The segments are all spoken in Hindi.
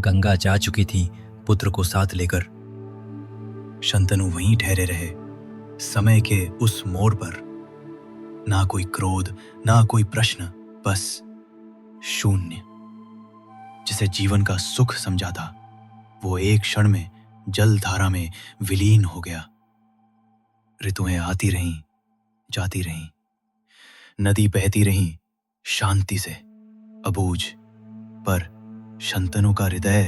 गंगा जा चुकी थी पुत्र को साथ लेकर। शंतनु वहीं ठहरे रहे, समय के उस मोड़ पर। ना कोई क्रोध, ना कोई प्रश्न, बस शून्य। जिसे जीवन का सुख समझा था, वो एक क्षण में जलधारा में विलीन हो गया। ऋतुएं आती रहीं, जाती रहीं, नदी बहती रहीं शांति से, अबूझ। पर शंतनु का हृदय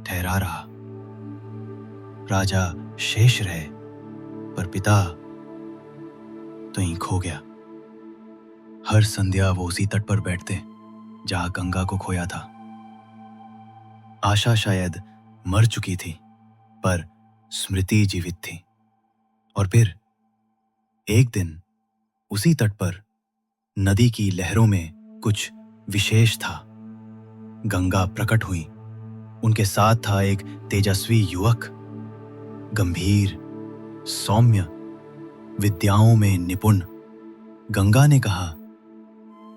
ठहरा रहा। राजा शेष रहे, पर पिता तो ही खो गया। हर संध्या वो उसी तट पर बैठते जहां गंगा को खोया था। आशा शायद मर चुकी थी, पर स्मृति जीवित थी। और फिर एक दिन उसी तट पर नदी की लहरों में कुछ विशेष था। गंगा प्रकट हुई। उनके साथ था एक तेजस्वी युवक, गंभीर, सौम्य, विद्याओं में निपुण। गंगा ने कहा,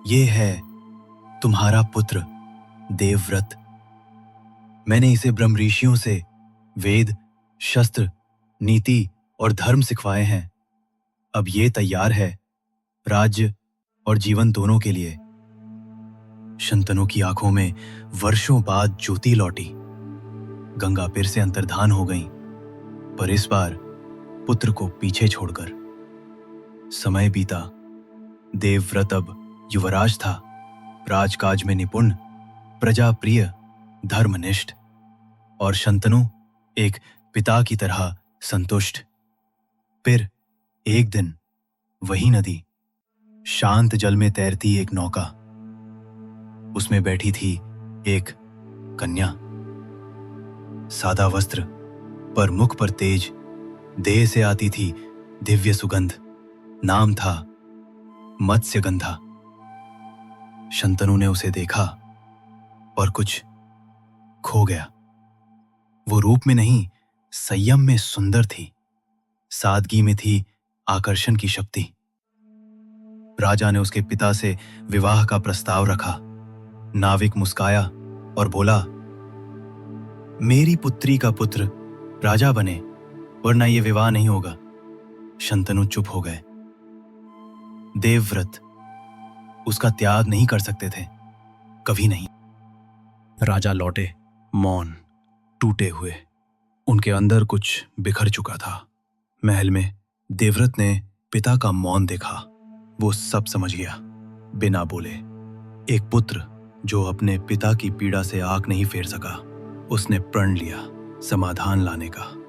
"ये है तुम्हारा पुत्र देवव्रत। मैंने इसे ब्रह्म ऋषियों से वेद, शस्त्र, नीति और धर्म सिखवाए हैं। अब ये तैयार है राज्य और जीवन दोनों के लिए।" शंतनु की आंखों में वर्षों बाद ज्योति लौटी। गंगा फिर से अंतर्धान हो गईं, पर इस बार पुत्र को पीछे छोड़कर। समय बीता। देवव्रत अब युवराज था, राजकाज में निपुण, प्रजा प्रिय, धर्मनिष्ठ। और शंतनु एक पिता की तरह संतुष्ट। फिर एक दिन वही नदी, शांत जल में तैरती एक नौका। उसमें बैठी थी एक कन्या, सादा वस्त्र, पर मुख पर तेज, देह से आती थी दिव्य सुगंध। नाम था मत्स्यगंधा। शंतनु ने उसे देखा और कुछ खो गया। वो रूप में नहीं, संयम में सुंदर थी। सादगी में थी आकर्षण की शक्ति। राजा ने उसके पिता से विवाह का प्रस्ताव रखा। नाविक मुस्काया और बोला, "मेरी पुत्री का पुत्र राजा बने, वरना यह विवाह नहीं होगा।" शंतनु चुप हो गए। देवव्रत उसका त्याग नहीं कर सकते थे, कभी नहीं। राजा लौटे, मौन, टूटे हुए। उनके अंदर कुछ बिखर चुका था। महल में देवव्रत ने पिता का मौन देखा। वो सब समझ गया, बिना बोले। एक पुत्र जो अपने पिता की पीड़ा से आंख नहीं फेर सका, उसने प्रण लिया समाधान लाने का।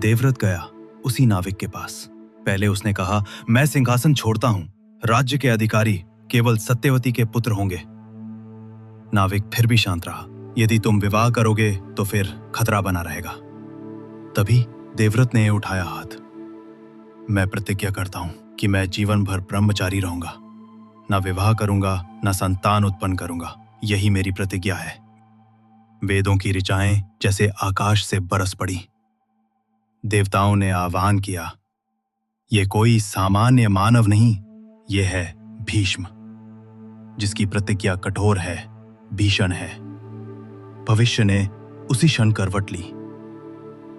देवव्रत गया उसी नाविक के पास। पहले उसने कहा, "मैं सिंहासन छोड़ता हूं। राज्य के अधिकारी केवल सत्यवती के पुत्र होंगे।" नाविक फिर भी शांत रहा। "यदि तुम विवाह करोगे तो फिर खतरा बना रहेगा।" तभी देवव्रत ने उठाया हाथ। "मैं प्रतिज्ञा करता हूं कि मैं जीवन भर ब्रह्मचारी रहूंगा। ना विवाह करूंगा, ना संतान उत्पन्न करूंगा। यही मेरी प्रतिज्ञा है।" वेदों की ऋचाएं जैसे आकाश से बरस पड़ी। देवताओं ने आह्वान किया, "ये कोई सामान्य मानव नहीं, ये है भीष्म, जिसकी प्रतिज्ञा कठोर है, भीषण है।" भविष्य ने उसी क्षण करवट ली।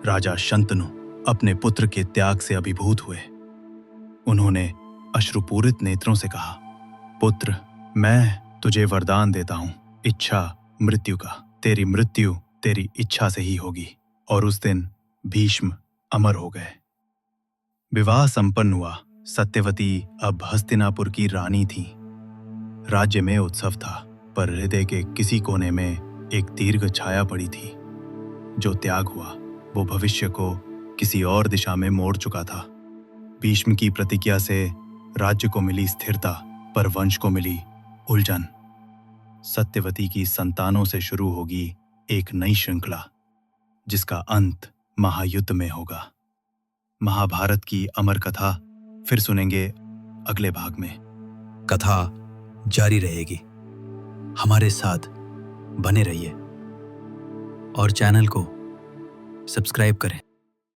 राजा शंतनु अपने पुत्र के त्याग से अभिभूत हुए। उन्होंने अश्रुपूरित नेत्रों से कहा, "पुत्र, मैं तुझे वरदान देता हूं, इच्छा मृत्यु का। तेरी मृत्यु तेरी इच्छा से ही होगी।" और उस दिन भीष्म अमर हो गए। विवाह संपन्न हुआ। सत्यवती अब हस्तिनापुर की रानी थी। राज्य में उत्सव था, पर हृदय के किसी कोने में एक दीर्घ छाया पड़ी थी। जो त्याग हुआ वो भविष्य को किसी और दिशा में मोड़ चुका था। भीष्म की प्रतिज्ञा से राज्य को मिली स्थिरता, पर वंश को मिली उलझन। सत्यवती की संतानों से शुरू होगी एक नई श्रृंखला, जिसका अंत महायुद्ध में होगा। महाभारत की अमर कथा फिर सुनेंगे अगले भाग में। कथा जारी रहेगी। हमारे साथ बने रहिए और चैनल को सब्सक्राइब करें।